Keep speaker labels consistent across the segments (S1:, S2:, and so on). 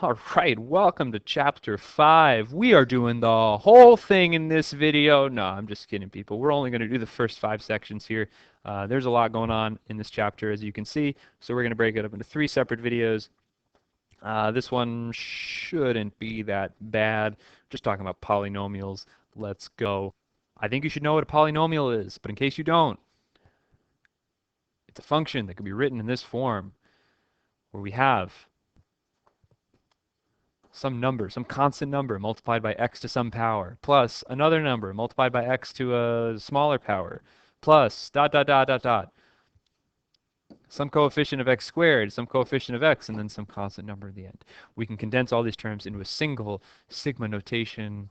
S1: All right, welcome to chapter 5. We are doing the whole thing in this video. No, I'm just kidding, people. We're only going to do the first 5 sections here. There's a lot going on in this chapter, as you can see, so we're going to break it up into 3 separate videos. This one shouldn't be that bad. Just talking about polynomials. Let's go. I think you should know what a polynomial is, but in case you don't, it's a function that can be written in this form, where we have some number, some constant number multiplied by x to some power, plus another number multiplied by x to a smaller power, plus dot dot dot dot dot, some coefficient of x squared, some coefficient of x, and then some constant number at the end. We can condense all these terms into a single sigma notation.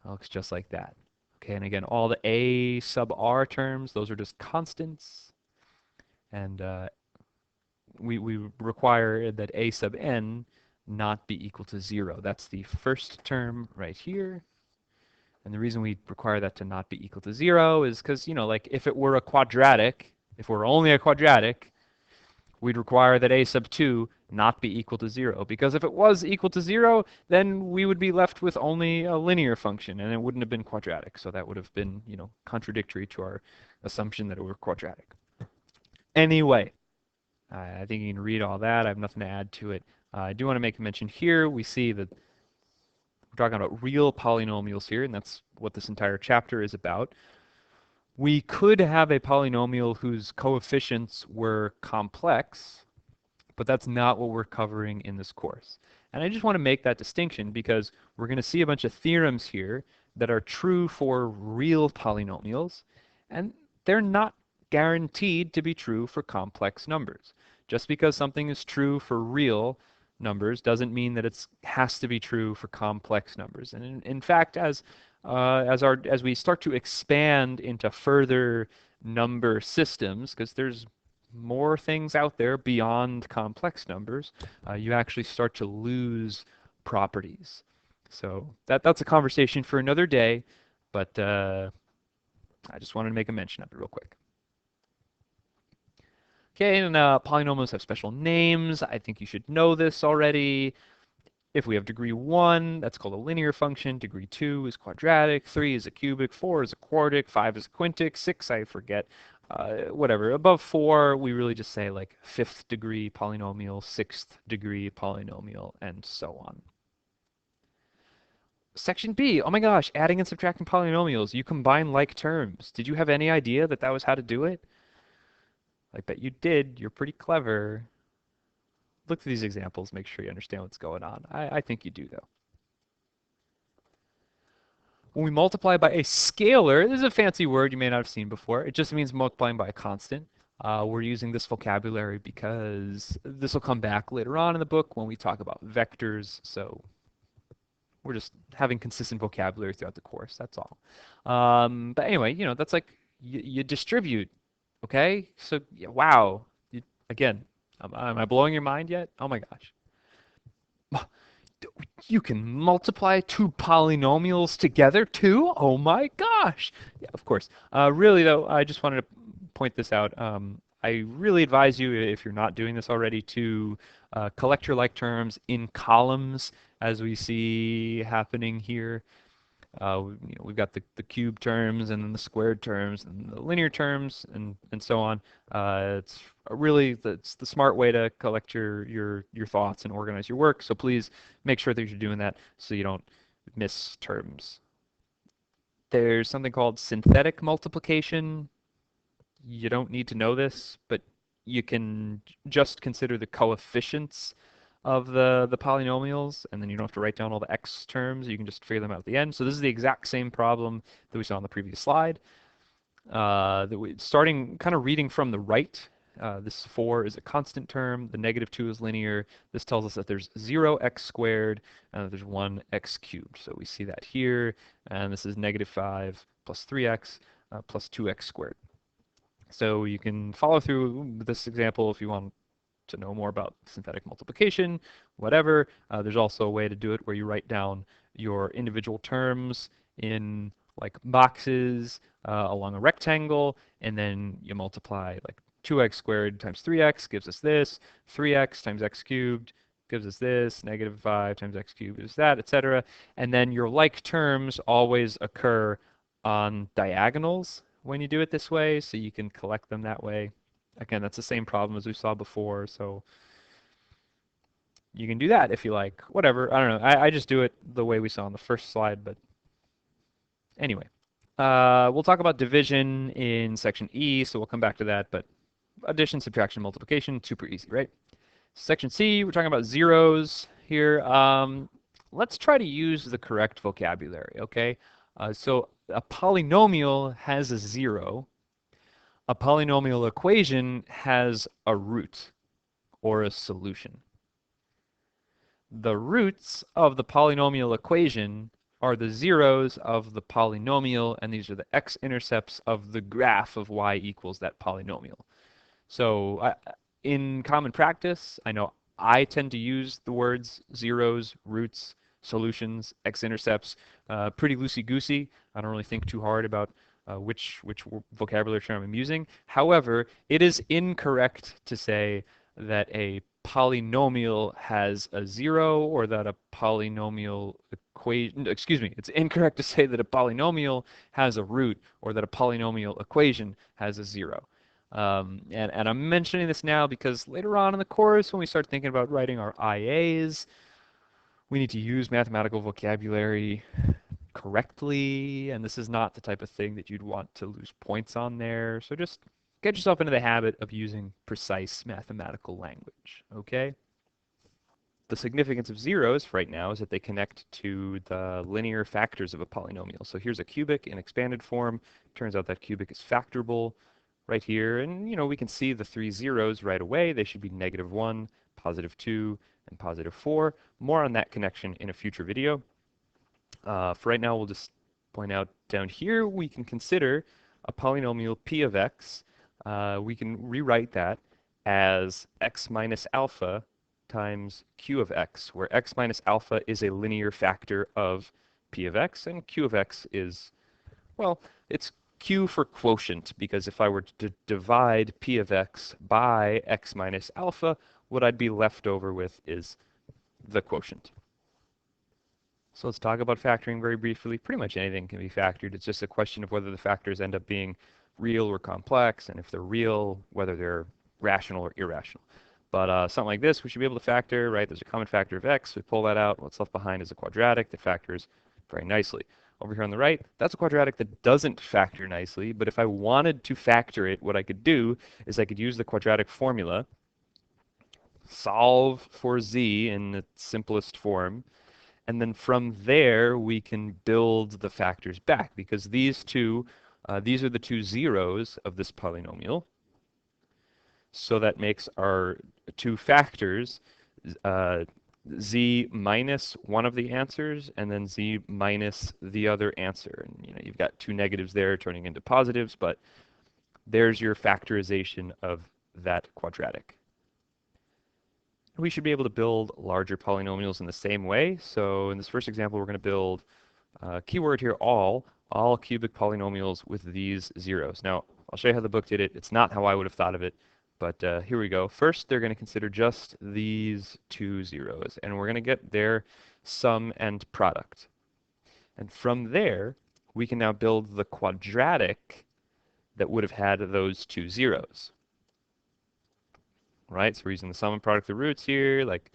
S1: It looks just like that. Okay, and again, all the a sub r terms, those are just constants. And we require that a sub n not be equal to 0. That's the first term right here. And the reason we require that to not be equal to 0 is because, like if it were a quadratic, if we're only a quadratic, we'd require that a sub 2 not be equal to 0. Because if it was equal to 0, then we would be left with only a linear function, and it wouldn't have been quadratic. So that would have been, contradictory to our assumption that it were quadratic. Anyway, I think you can read all that. I have nothing to add to it. I do want to make a mention here. We see that we're talking about real polynomials here, and that's what this entire chapter is about. We could have a polynomial whose coefficients were complex, but that's not what we're covering in this course. And I just want to make that distinction because we're going to see a bunch of theorems here that are true for real polynomials, and they're not guaranteed to be true for complex numbers. Just because something is true for real numbers doesn't mean that it has to be true for complex numbers. And in fact, as we start to expand into further number systems, because there's more things out there beyond complex numbers, you actually start to lose properties. So that's a conversation for another day, but I just wanted to make a mention of it real quick. Okay, and polynomials have special names. I think you should know this already. If we have degree 1, that's called a linear function. Degree 2 is quadratic. 3 is a cubic. 4 is a quartic. 5 is a quintic. 6, I forget. Whatever. Above 4, we really just say like 5th degree polynomial, 6th degree polynomial, and so on. Section B. Oh my gosh, adding and subtracting polynomials. You combine like terms. Did you have any idea that that was how to do it? I bet you did. You're pretty clever. Look through these examples, make sure you understand what's going on. I think you do, though. When we multiply by a scalar, this is a fancy word you may not have seen before. It just means multiplying by a constant. We're using this vocabulary because this will come back later on in the book when we talk about vectors. So we're just having consistent vocabulary throughout the course. That's all. But anyway, that's like you distribute. Okay? So, yeah, wow. Again, am I blowing your mind yet? Oh my gosh. You can multiply 2 polynomials together too? Oh my gosh. Yeah, of course. Really though, I just wanted to point this out. I really advise you, if you're not doing this already, to collect your like terms in columns, as we see happening here. We've got the cube terms and then the squared terms and the linear terms and so on. It's the smart way to collect your thoughts and organize your work. So please make sure that you're doing that so you don't miss terms. There's something called synthetic multiplication. You don't need to know this, but you can just consider the coefficients of the polynomials, and then you don't have to write down all the x terms. You can just figure them out at the end. So this is the exact same problem that we saw on the previous slide. Starting kind of reading from the right, this 4 is a constant term. The negative 2 is linear. This tells us that there's 0x squared and that there's 1x cubed. So we see that here. And this is negative 5 plus 3x plus 2x squared. So you can follow through this example if you want to know more about synthetic multiplication, whatever. There's also a way to do it where you write down your individual terms in like boxes along a rectangle, and then you multiply like 2x squared times 3x gives us this, 3x times x cubed gives us this, negative 5 times x cubed is that, etc. And then your like terms always occur on diagonals when you do it this way, so you can collect them that way. Again, that's the same problem as we saw before, so you can do that if you like. Whatever, I don't know. I just do it the way we saw on the first slide, but anyway. We'll talk about division in section E, so we'll come back to that, but addition, subtraction, multiplication, super easy, right? Section C, we're talking about zeros here. Let's try to use the correct vocabulary, okay? So a polynomial has a zero. A polynomial equation has a root or a solution. The roots of the polynomial equation are the zeros of the polynomial, and these are the x-intercepts of the graph of y equals that polynomial. So in common practice, I know I tend to use the words zeros, roots, solutions, x-intercepts pretty loosey-goosey. I don't really think too hard about which vocabulary term I'm using. However, it is incorrect to say that a polynomial has a zero or that a polynomial equation, excuse me, it's incorrect to say that a polynomial has a root or that a polynomial equation has a zero. And I'm mentioning this now because later on in the course, when we start thinking about writing our IAs, we need to use mathematical vocabulary correctly, and this is not the type of thing that you'd want to lose points on there. So just get yourself into the habit of using precise mathematical language, okay? The significance of zeros right now is that they connect to the linear factors of a polynomial. So here's a cubic in expanded form. Turns out that cubic is factorable right here. And, you know, we can see the three zeros right away. They should be -1, +2, and +4. More on that connection in a future video. For right now, we'll just point out down here, we can consider a polynomial p of x. We can rewrite that as x minus alpha times q of x, where x minus alpha is a linear factor of p of x, and q of x is, well, it's q for quotient, because if I were to divide p of x by x minus alpha, what I'd be left over with is the quotient. So let's talk about factoring very briefly. Pretty much anything can be factored. It's just a question of whether the factors end up being real or complex, and if they're real, whether they're rational or irrational. But something like this, we should be able to factor, right? There's a common factor of x. We pull that out. What's left behind is a quadratic that factors very nicely. Over here on the right, that's a quadratic that doesn't factor nicely, but if I wanted to factor it, what I could do is I could use the quadratic formula, solve for z in its simplest form, and then from there, we can build the factors back, because these are the two zeros of this polynomial. So that makes our two factors z minus one of the answers, and then z minus the other answer. And you know, you've got two negatives there turning into positives, but there's your factorization of that quadratic. We should be able to build larger polynomials in the same way. So in this first example, we're going to build, keyword here, all cubic polynomials with these zeros. Now, I'll show you how the book did it. It's not how I would have thought of it, but here we go. First, they're going to consider just these two zeros, and we're going to get their sum and product. And from there, we can now build the quadratic that would have had those two zeros. Right, so we're using the sum and product of the roots here, like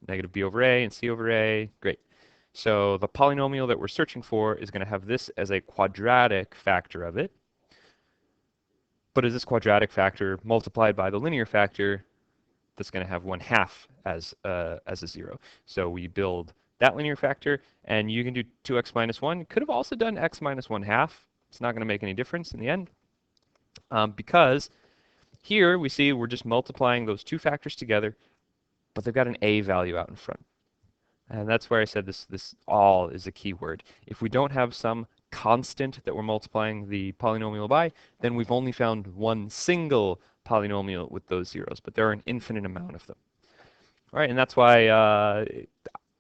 S1: negative b over a and c over a. Great. So the polynomial that we're searching for is going to have this as a quadratic factor of it. But is this quadratic factor multiplied by the linear factor that's going to have 1/2 as a zero? So we build that linear factor, and you can do 2x minus 1. You could have also done x minus 1/2. It's not going to make any difference in the end, because here we see we're just multiplying those two factors together, but they've got an a value out in front. And that's where I said this all is a key word. If we don't have some constant that we're multiplying the polynomial by, then we've only found one single polynomial with those zeros, but there are an infinite amount of them. All right, and that's why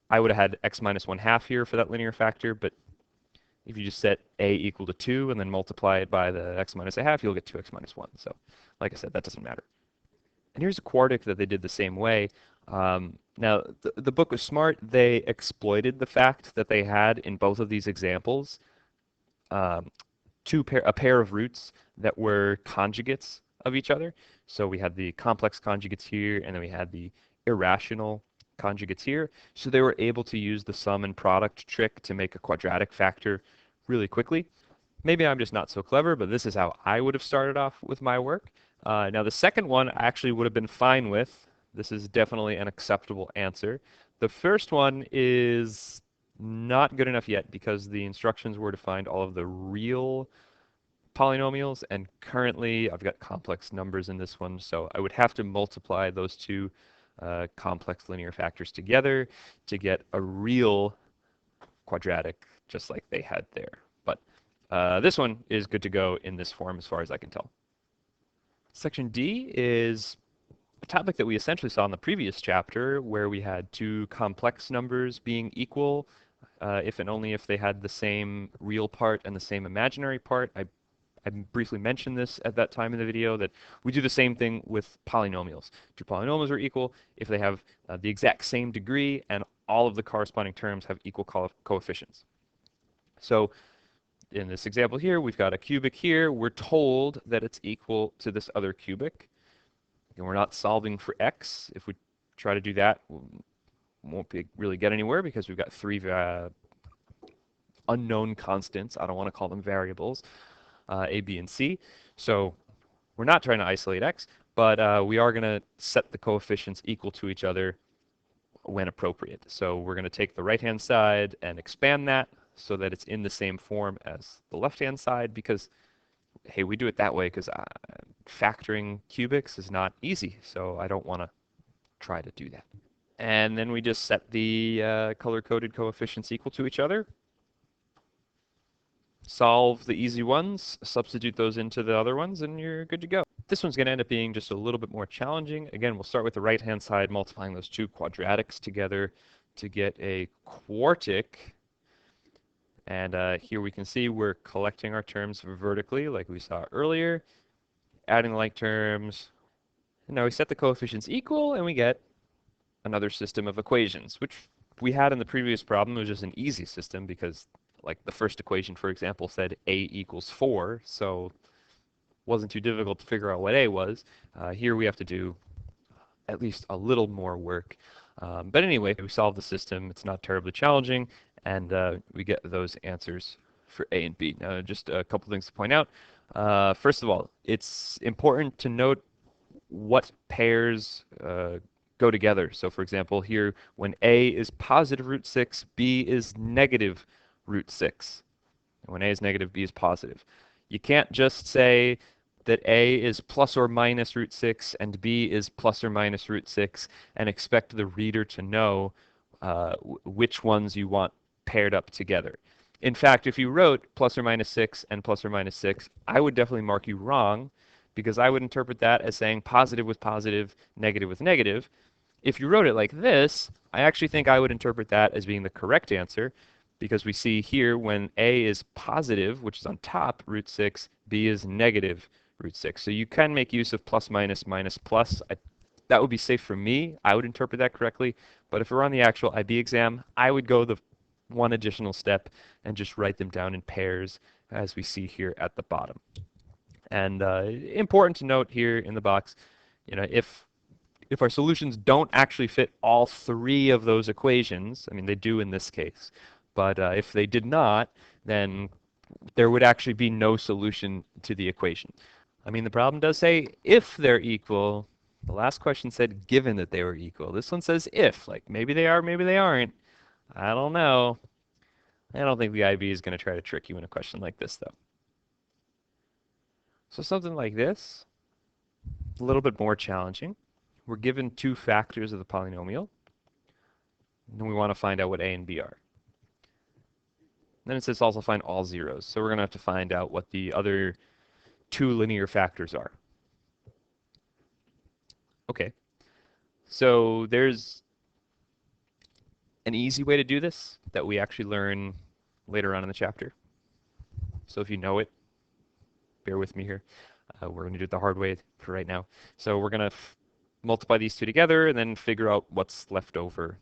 S1: I would have had x minus 1/2 here for that linear factor, but if you just set a equal to 2 and then multiply it by the x minus 1/2, you'll get 2x minus 1. So like I said, that doesn't matter. And here's a quartic that they did the same way. Now, the book was smart. They exploited the fact that they had in both of these examples um, a pair of roots that were conjugates of each other. So we had the complex conjugates here, and then we had the irrational conjugates here. So they were able to use the sum and product trick to make a quadratic factor really quickly. Maybe I'm just not so clever, but this is how I would have started off with my work. Now the second one I actually would have been fine with. This is definitely an acceptable answer. The first one is not good enough yet because the instructions were to find all of the real polynomials, and currently I've got complex numbers in this one, so I would have to multiply those two complex linear factors together to get a real quadratic just like they had there. But this one is good to go in this form as far as I can tell. Section D is a topic that we essentially saw in the previous chapter where we had two complex numbers being equal if and only if they had the same real part and the same imaginary part. I briefly mentioned this at that time in the video that we do the same thing with polynomials. Two polynomials are equal if they have the exact same degree and all of the corresponding terms have equal coefficients. So in this example here, we've got a cubic here. We're told that it's equal to this other cubic. And we're not solving for x. If we try to do that, we won't really get anywhere because we've got three unknown constants. I don't want to call them variables, a, b, and c. So we're not trying to isolate x, but we are going to set the coefficients equal to each other when appropriate. So we're going to take the right-hand side and expand that so that it's in the same form as the left-hand side because, hey, we do it that way because factoring cubics is not easy, so I don't want to try to do that. And then we just set the color-coded coefficients equal to each other. Solve the easy ones, substitute those into the other ones, and you're good to go. This one's going to end up being just a little bit more challenging. Again, we'll start with the right-hand side, multiplying those two quadratics together to get a quartic. And here we can see we're collecting our terms vertically like we saw earlier, adding the like terms. And now we set the coefficients equal and we get another system of equations, which we had in the previous problem. It was just an easy system because like the first equation, for example, said a equals 4, so it wasn't too difficult to figure out what a was. Here we have to do at least a little more work. But anyway, we solve the system. It's not terribly challenging, and we get those answers for A and B. Now, just a couple things to point out. First of all, it's important to note what pairs go together. So for example, here, when A is positive root 6, B is negative root 6. And when A is negative, B is positive. You can't just say that A is plus or minus root 6 and B is plus or minus root 6 and expect the reader to know which ones you want paired up together. In fact, if you wrote plus or minus 6 and plus or minus 6, I would definitely mark you wrong because I would interpret that as saying positive with positive, negative with negative. If you wrote it like this, I actually think I would interpret that as being the correct answer because we see here when A is positive, which is on top, root 6, B is negative root 6. So you can make use of plus minus minus plus. That would be safe for me. I would interpret that correctly. But if we're on the actual IB exam, I would go the one additional step and just write them down in pairs as we see here at the bottom. And important to note here in the box, if our solutions don't actually fit all three of those equations, I mean, they do in this case, but if they did not, then there would actually be no solution to the equation. I mean, the problem does say if they're equal. The last question said given that they were equal. This one says if, like maybe they are, maybe they aren't. I don't know. I don't think the IB is going to try to trick you in a question like this, though. So something like this, a little bit more challenging. We're given two factors of the polynomial, and we want to find out what A and B are. Then it says also find all zeros. So we're going to have to find out what the other two linear factors are. Okay. So there's an easy way to do this that we actually learn later on in the chapter. So if you know it, bear with me here. We're going to do it the hard way for right now. So we're going to multiply these two together, and then figure out what's left over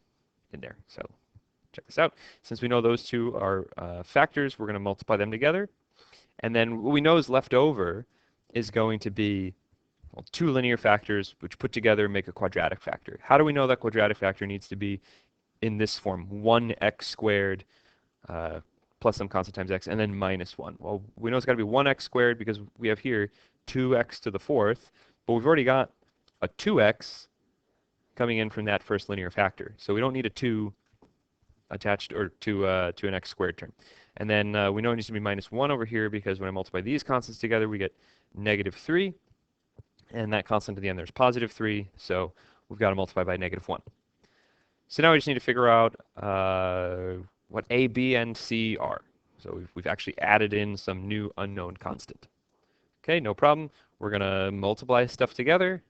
S1: in there. So check this out. Since we know those two are factors, we're going to multiply them together. And then what we know is left over is going to be, well, two linear factors which put together make a quadratic factor. How do we know that quadratic factor needs to be in this form, 1x squared plus some constant times x, and then minus 1? Well, we know it's got to be 1x squared because we have here 2x to the fourth, but we've already got a 2x coming in from that first linear factor. So we don't need a 2 attached or to an x squared term. And then we know it needs to be minus 1 over here because when I multiply these constants together, we get negative 3. And that constant at the end, there's positive 3. So we've got to multiply by negative 1. So now we just need to figure out what A, B, and C are. So we've actually added in some new unknown constant. Okay, no problem. We're going to multiply stuff together.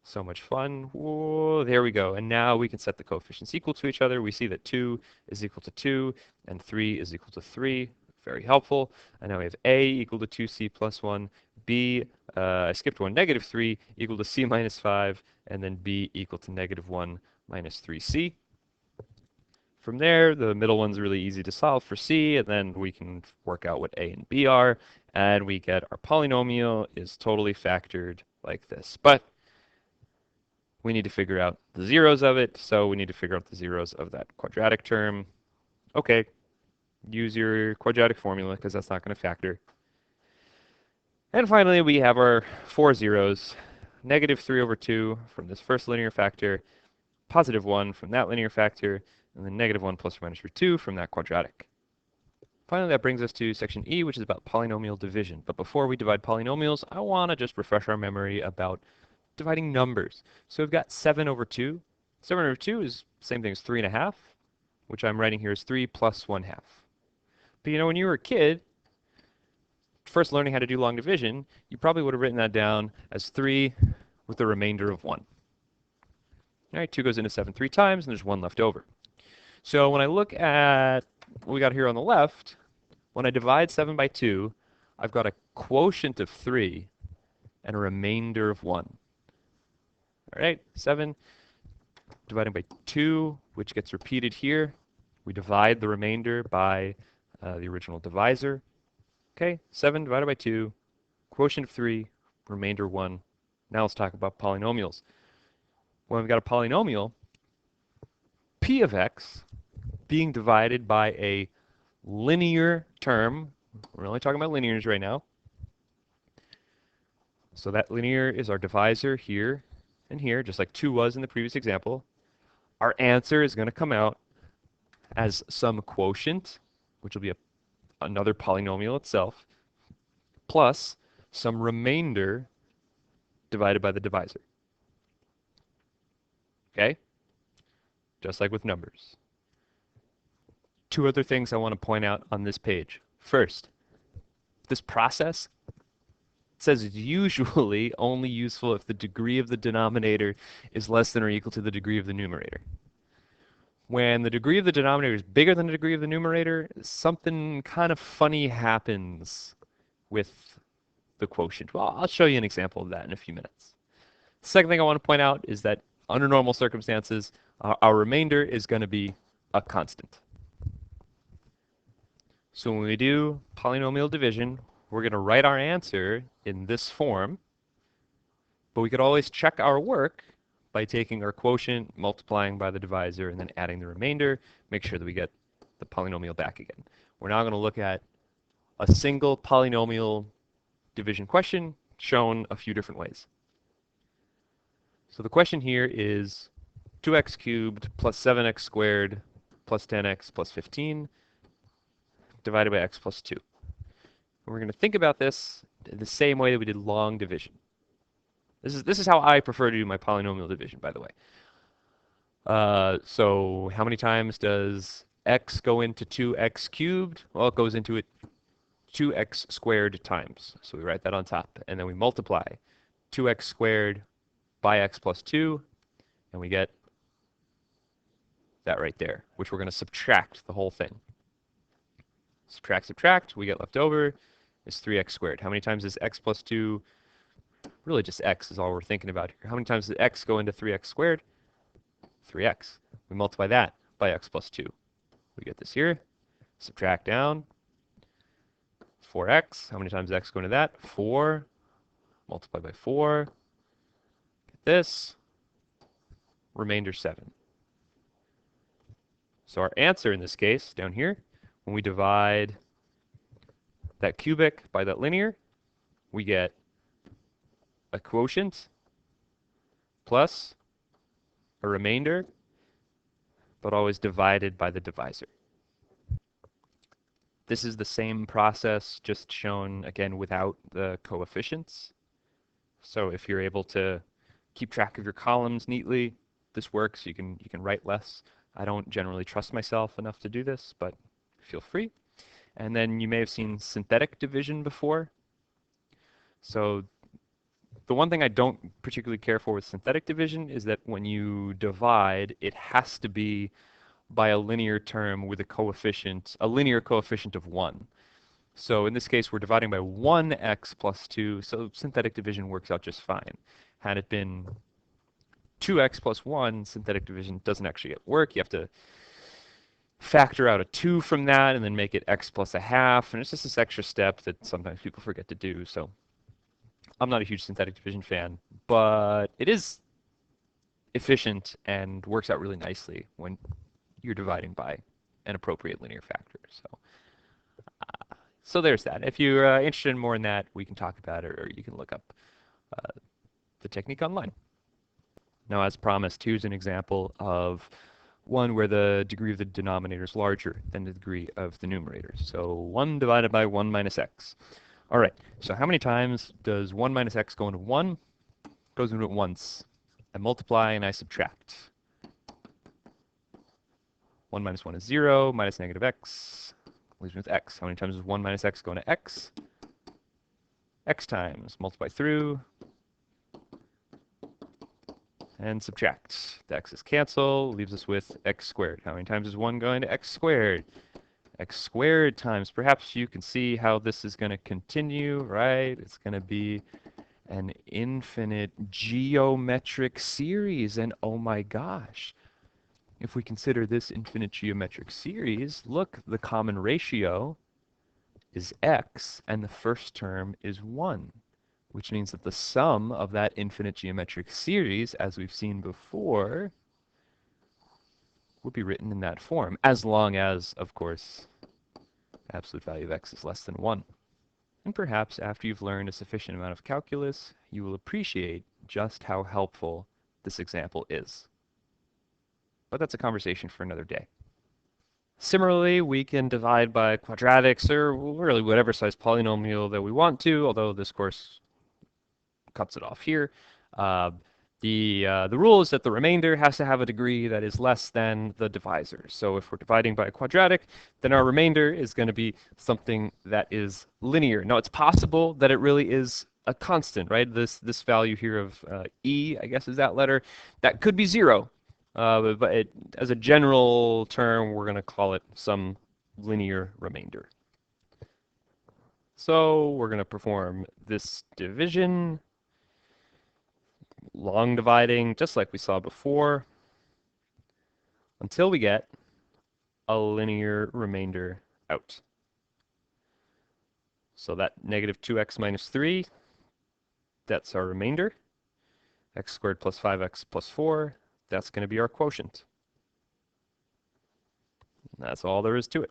S1: So much fun. Whoa, there we go. And now we can set the coefficients equal to each other. We see that 2 is equal to 2 and 3 is equal to 3. Very helpful. And now we have A equal to 2C plus 1, B, I skipped one, negative 3 equal to C minus 5, and then B equal to negative 1 minus 3C. From there, the middle one's really easy to solve for C, and then we can work out what A and B are, and we get our polynomial is totally factored like this. But we need to figure out the zeros of it, so we need to figure out the zeros of that quadratic term. Okay, use your quadratic formula because that's not going to factor. And finally, we have our 4 zeros, negative 3 over 2 from this first linear factor, positive 1 from that linear factor, and then negative 1 plus or minus root 2 from that quadratic. Finally, that brings us to section E, which is about polynomial division. But before we divide polynomials, I want to just refresh our memory about dividing numbers. So we've got 7 over 2. 7 over 2 is the same thing as 3.5, which I'm writing here as 3 plus 1/2. But you know, when you were a kid, first learning how to do long division, you probably would have written that down as 3 with the remainder of 1. All right, 2 goes into 7 3 times, and there's 1 left over. So when I look at what we got here on the left, when I divide 7 by 2, I've got a quotient of 3 and a remainder of 1. All right, 7 dividing by 2, which gets repeated here. We divide the remainder by the original divisor. Okay, 7 divided by 2, quotient of 3, remainder 1. Now let's talk about polynomials. When we've got a polynomial, p of x being divided by a linear term, we're only talking about linears right now. So that linear is our divisor here and here, just like 2 was in the previous example. Our answer is going to come out as some quotient, which will be another polynomial itself, plus some remainder divided by the divisor. Okay? Just like with numbers. 2 other things I want to point out on this page. First, this process says it's usually only useful if the degree of the denominator is less than or equal to the degree of the numerator. When the degree of the denominator is bigger than the degree of the numerator, something kind of funny happens with the quotient. Well, I'll show you an example of that in a few minutes. The second thing I want to point out is that under normal circumstances, our remainder is going to be a constant. So when we do polynomial division, we're going to write our answer in this form, but we could always check our work by taking our quotient, multiplying by the divisor, and then adding the remainder, make sure that we get the polynomial back again. We're now going to look at a single polynomial division question shown a few different ways. So the question here is 2x cubed plus 7x squared plus 10x plus 15 divided by x plus 2. And we're going to think about this the same way that we did long division. This is how I prefer to do my polynomial division, by the way. So how many times does x go into 2x cubed? Well, it goes into it 2x squared times. So we write that on top. And then we multiply 2x squared by x plus 2, and we get that right there, which we're going to subtract the whole thing. Subtract, subtract, we get left over is 3x squared. How many times is x plus 2 really just x is all we're thinking about here. How many times does x go into 3x squared? 3x. We multiply that by x plus 2. We get this here. Subtract down. 4x. How many times does x go into that? 4. Multiply by 4. Get this. Remainder 7. So our answer in this case, down here, when we divide that cubic by that linear, we get a quotient plus a remainder, but always divided by the divisor. This is the same process, just shown again without the coefficients. So if you're able to keep track of your columns neatly, this works. You can write less. I don't generally trust myself enough to do this, but feel free. And then you may have seen synthetic division before. So the one thing I don't particularly care for with synthetic division is that when you divide, it has to be by a linear term with a linear coefficient of 1. So in this case, we're dividing by 1x plus 2, so synthetic division works out just fine. Had it been 2x plus 1, synthetic division doesn't actually work. You have to factor out a 2 from that and then make it x plus a half, and it's just this extra step that sometimes people forget to do. So I'm not a huge synthetic division fan, but it is efficient and works out really nicely when you're dividing by an appropriate linear factor. So there's that. If you're interested in more in that, we can talk about it, or you can look up the technique online. Now, as promised, here's an example of one where the degree of the denominator is larger than the degree of the numerator. So 1 divided by 1 minus x. All right, so how many times does 1 minus x go into 1? Goes into it once. I multiply and I subtract. 1 minus 1 is 0, minus negative x, leaves me with x. How many times does 1 minus x go into x? X times. Multiply through and subtract. The x's cancel, leaves us with x squared. How many times is 1 going to x squared? X squared times. Perhaps you can see how this is going to continue, right? It's going to be an infinite geometric series. And oh my gosh, if we consider this infinite geometric series, look, the common ratio is x, and the first term is 1. Which means that the sum of that infinite geometric series, as we've seen before, would be written in that form, as long as, of course, absolute value of x is less than 1. And perhaps after you've learned a sufficient amount of calculus, you will appreciate just how helpful this example is. But that's a conversation for another day. Similarly, we can divide by quadratics, or really whatever size polynomial that we want to, although this course cuts it off here. The rule is that the remainder has to have a degree that is less than the divisor. So if we're dividing by a quadratic, then our remainder is going to be something that is linear. Now, it's possible that it really is a constant, right? This value here of e, I guess is that letter, that could be 0. But as a general term, we're going to call it some linear remainder. So we're going to perform this division. Long dividing, just like we saw before, until we get a linear remainder out. So that negative 2x minus 3, that's our remainder. X squared plus 5x plus 4, that's going to be our quotient. That's all there is to it.